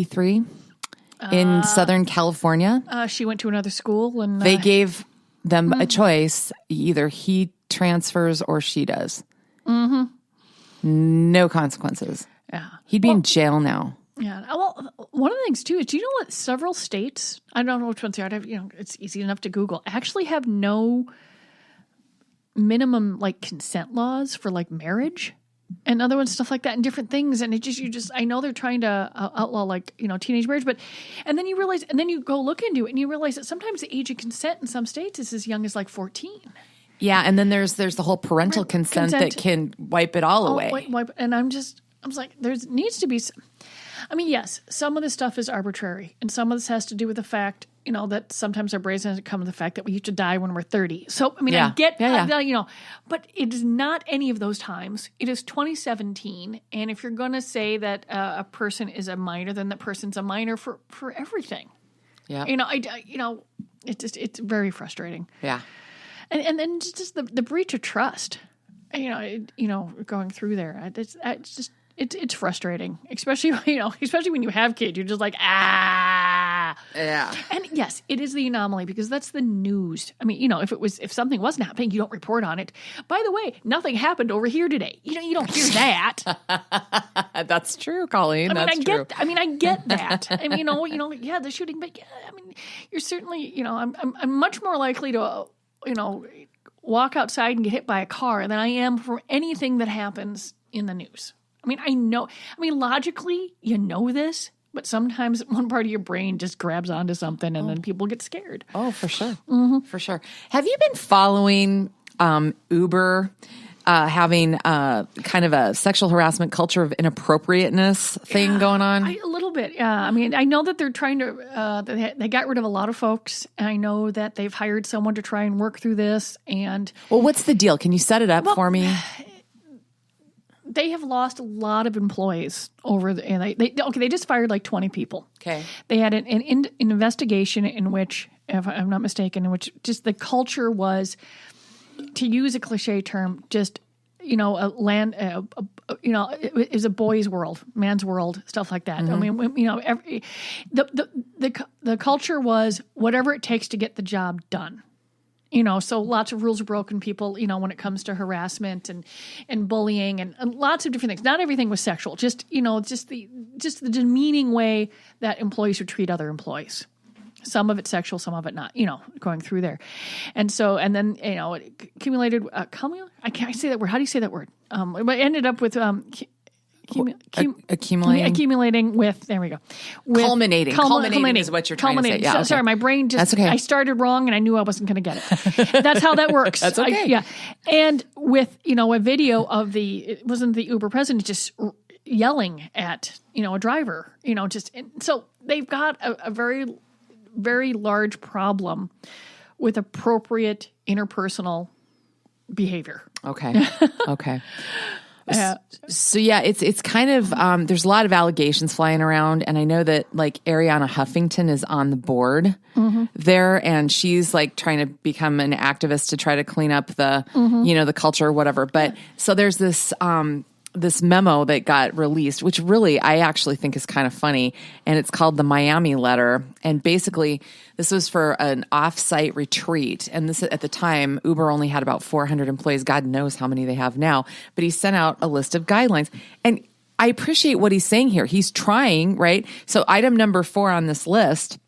3 in Southern California. She went to another school and they gave them a choice. Either he transfers or she does. Mm-hmm. No consequences. Yeah. He'd be in jail now. Yeah. Well, one of the things too is, do you know what several states, I don't know which ones they are, it's easy enough to Google, actually have no minimum like consent laws for like marriage and other ones, stuff like that, and different things. And I know they're trying to outlaw like, teenage marriage, and then you realize, and then you go look into it and you realize that sometimes the age of consent in some states is as young as like 14. Yeah. And then there's the whole parental consent that can wipe it all away. And I was like, needs to be, yes, some of this stuff is arbitrary, and some of this has to do with the fact, that sometimes our brains have to come to the fact that we used to die when we're 30. So, I get, but it is not any of those times. It is 2017, and if you're going to say that a person is a minor, then that person's a minor for everything. Yeah. It's very frustrating. Yeah. And then just the breach of trust, going through there, it's frustrating, especially when you have kids. You're just like, yeah. And yes, it is the anomaly because that's the news. If something wasn't happening, you don't report on it. By the way, nothing happened over here today. You don't hear that. That's true, Colleen. That's true. I get that. The shooting, but you're certainly, I'm much more likely to, walk outside and get hit by a car than I am for anything that happens in the news. I know. Logically, you know this, but sometimes one part of your brain just grabs onto something, and then people get scared. Oh, for sure. Mm-hmm. For sure. Have you been following Uber having kind of a sexual harassment culture of inappropriateness thing going on? A little bit, yeah. I know that they're trying to, they got rid of a lot of folks. And I know that they've hired someone to try and work through this. And well, what's the deal? Can you set it up for me? They have lost a lot of employees and they just fired like 20 people. Okay. They had an investigation in which, if I'm not mistaken, in which just the culture was, to use a cliche term, just, it was a boy's world, man's world, stuff like that. Mm-hmm. The culture was whatever it takes to get the job done. So lots of rules are broken, people, when it comes to harassment and bullying and lots of different things. Not everything was sexual, just the demeaning way that employees would treat other employees. Some of it sexual, some of it not, going through there. And so, and then, it accumulated, I can't say that word. How do you say that word? It ended up with, accumulating with, there we go. Culminating is what you're trying to say. Yeah, okay. Sorry, my brain just, That's okay. I started wrong and I knew I wasn't going to get it. That's how that works. That's okay. Yeah. And with, a video of it wasn't the Uber president just yelling at, a driver, so they've got a very, very large problem with appropriate interpersonal behavior. Okay. So yeah, it's kind of, there's a lot of allegations flying around, and I know that like Ariana Huffington is on the board there, and she's like trying to become an activist to try to clean up the, the culture or whatever. But so there's this memo that got released, which really I actually think is kind of funny, and it's called the Miami Letter. And basically, this was for an off-site retreat, and this at the time, Uber only had about 400 employees. God knows how many they have now, but he sent out a list of guidelines. And I appreciate what he's saying here. He's trying, right? So item number 4 on this list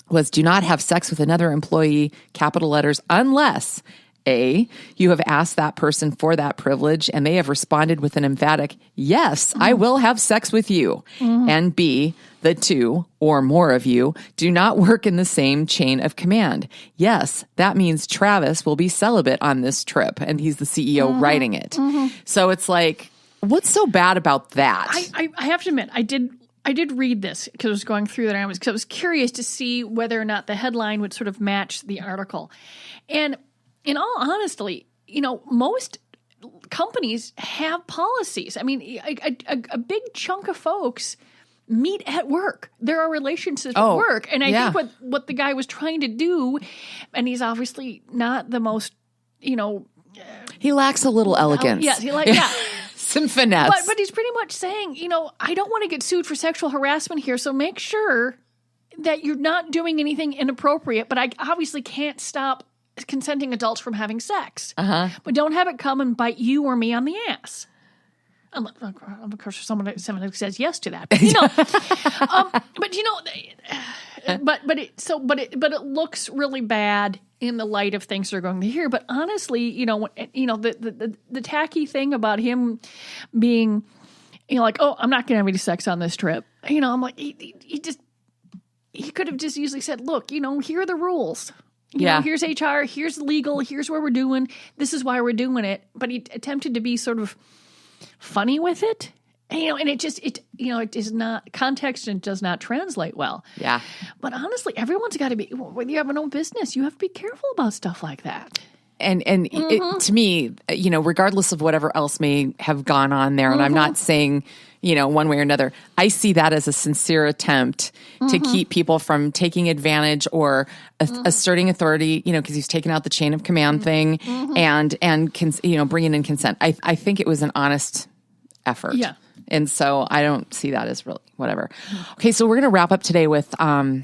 was do not have sex with another employee, capital letters, unless A, you have asked that person for that privilege and they have responded with an emphatic, yes, I will have sex with you. And B, the 2 or more of you do not work in the same chain of command. Yes, that means Travis will be celibate on this trip. And he's the CEO writing it. So it's like, what's so bad about that? I have to admit, I did read this because I was going through that. I was curious to see whether or not the headline would sort of match the article. And in all honesty, most companies have policies. A big chunk of folks meet at work. There are relationships at work. And I think what the guy was trying to do, and he's obviously not the most, he lacks a little elegance. Yes, Some finesse. But he's pretty much saying, I don't want to get sued for sexual harassment here, so make sure that you're not doing anything inappropriate, but I obviously can't stop consenting adults from having sex. But don't have it come and bite you or me on the ass. Of course, someone who says yes to that. But it looks really bad in the light of things they're going to hear. But honestly, the tacky thing about him being, like, oh, I'm not going to have any sex on this trip. I'm like, he could have just easily said, look, here are the rules. Here's HR, here's legal, here's where we're doing. This is why we're doing it. But he attempted to be sort of funny with it, and it is not context and does not translate well. Yeah. But honestly, everyone's got to be, when you have an own business, you have to be careful about stuff like that. And to me, regardless of whatever else may have gone on there, and I'm not saying, one way or another, I see that as a sincere attempt to keep people from taking advantage or asserting authority, because he's taken out the chain of command thing and bringing in consent. I think it was an honest effort. Yeah. And so I don't see that as really whatever. Okay, so we're going to wrap up today with the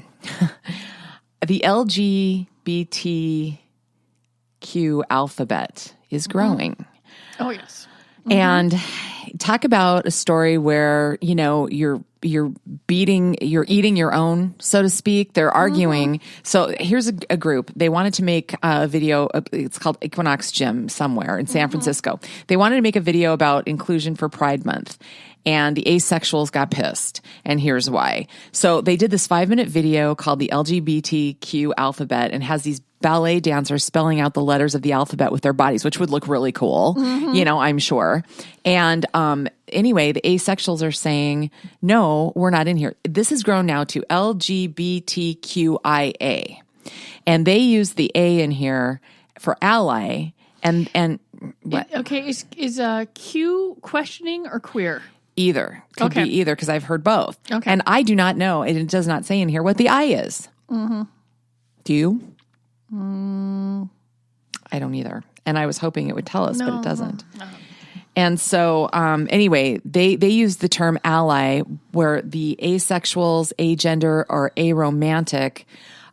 LGBTQ alphabet is growing. Oh, yes. And talk about a story where, you're eating your own, so to speak. They're arguing. So here's a group. They wanted to make a video. It's called Equinox Gym somewhere in San Francisco. They wanted to make a video about inclusion for Pride Month. And the asexuals got pissed. And here's why. So they did this 5-minute video called the LGBTQ alphabet and has these ballet dancers spelling out the letters of the alphabet with their bodies, which would look really cool, I'm sure. And anyway, the asexuals are saying, no, we're not in here. This has grown now to LGBTQIA. And they use the A in here for ally. And what? Okay, is Q questioning or queer? Either. Could be either, because I've heard both. Okay. And I do not know, and it does not say in here what the I is. Do you? I don't either. And I was hoping it would tell us, but it doesn't. No. And so, anyway, they use the term ally, where the asexuals, agender, or aromantic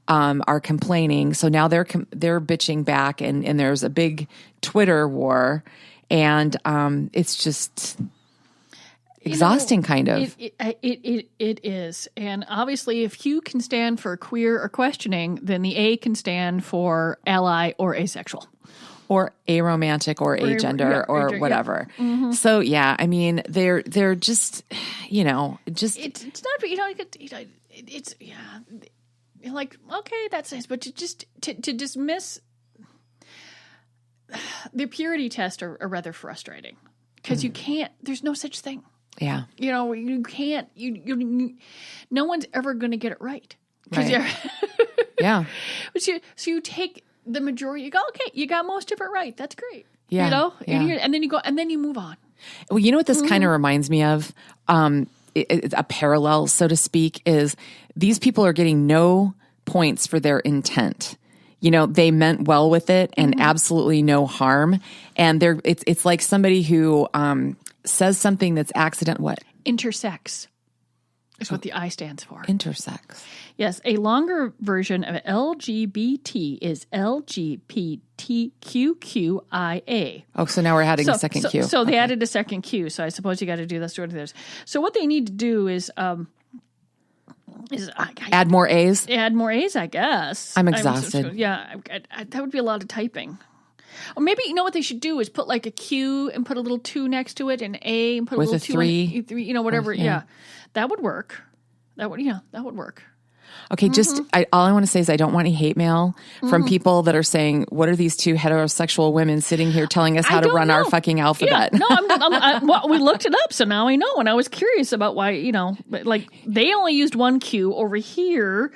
are complaining. So now they're bitching back, and there's a big Twitter war, and it's just exhausting, kind of. It is. And obviously, if Q can stand for queer or questioning, then the A can stand for ally or asexual. Or aromantic or agender or whatever. Yeah. So, yeah, I mean, they're just, it's not, it's, yeah, you're like, okay, that's nice. But to dismiss the purity test are rather frustrating because you can't, there's no such thing. Yeah. You can't, no one's ever going to get it right. Right. Yeah. So you take the majority, you go, okay, you got most of it right. That's great. Yeah. And then you go, and then you move on. Well, you know what this kind of reminds me of? A parallel, so to speak, is these people are getting no points for their intent. They meant well with it and absolutely no harm. And it's like somebody who says something that's accident. What? Intersex is what the I stands for. Intersex. Yes, a longer version of LGBT is LGBTQIA. Oh, so now we're adding a second Q. So they added a second Q. So I suppose you got to do that sort of things. So what they need to do is add more A's. Add more A's, I guess. I'm exhausted. That would be a lot of typing. Or maybe what they should do is put like a Q and put a little 2 next to it, and A and put with a little 2 3, whatever. Yeah, that would work. That would work. Okay, all I want to say is I don't want any hate mail from people that are saying, what are these 2 heterosexual women sitting here telling us how to run our fucking alphabet? Yeah, no, we looked it up, so now I know. And I was curious about why, but like they only used 1 Q over here.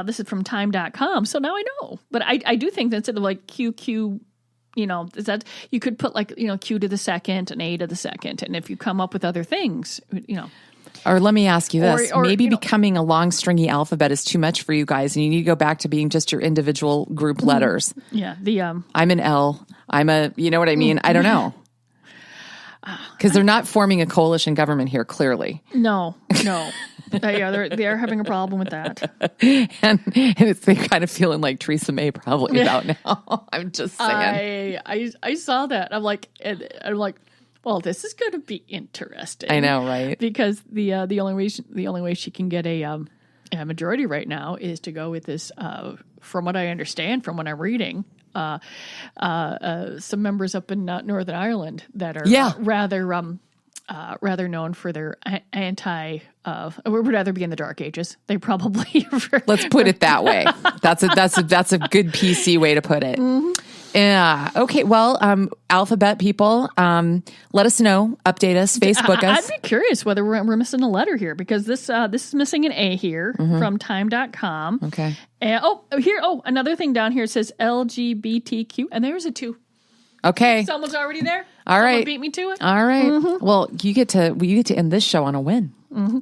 This is from time.com, so now I know. But I do think that instead of like QQ, is that you could put like, Q to the second and A to the second. And if you come up with other things, Or let me ask you this. Or, maybe becoming a long, stringy alphabet is too much for you guys, and you need to go back to being just your individual group letters. Yeah. I'm an L. I'm a, you know what I mean? I don't know. Because they're not forming a coalition government here, clearly. No. They are having a problem with that. and they're kind of feeling like Theresa May probably about now. I'm just saying. I saw that. I'm like, well, this is going to be interesting. I know, right? Because the only way she can get a majority right now is to go with this. From what I understand, from what I'm reading, some members up in Northern Ireland that are rather known for their would rather be in the Dark Ages. They probably let's put it that way. That's a good PC way to put it. Mm-hmm. Yeah. Okay. Well, alphabet people, let us know. Update us. Facebook us. I'd be curious whether we're missing a letter here, because this is missing an A here from time.com. Okay. Another thing down here says LGBTQ, and there's a 2. Okay. Someone's already there. All right. Someone beat me to it. All right. Mm-hmm. Well, we get to end this show on a win. Mm-hmm.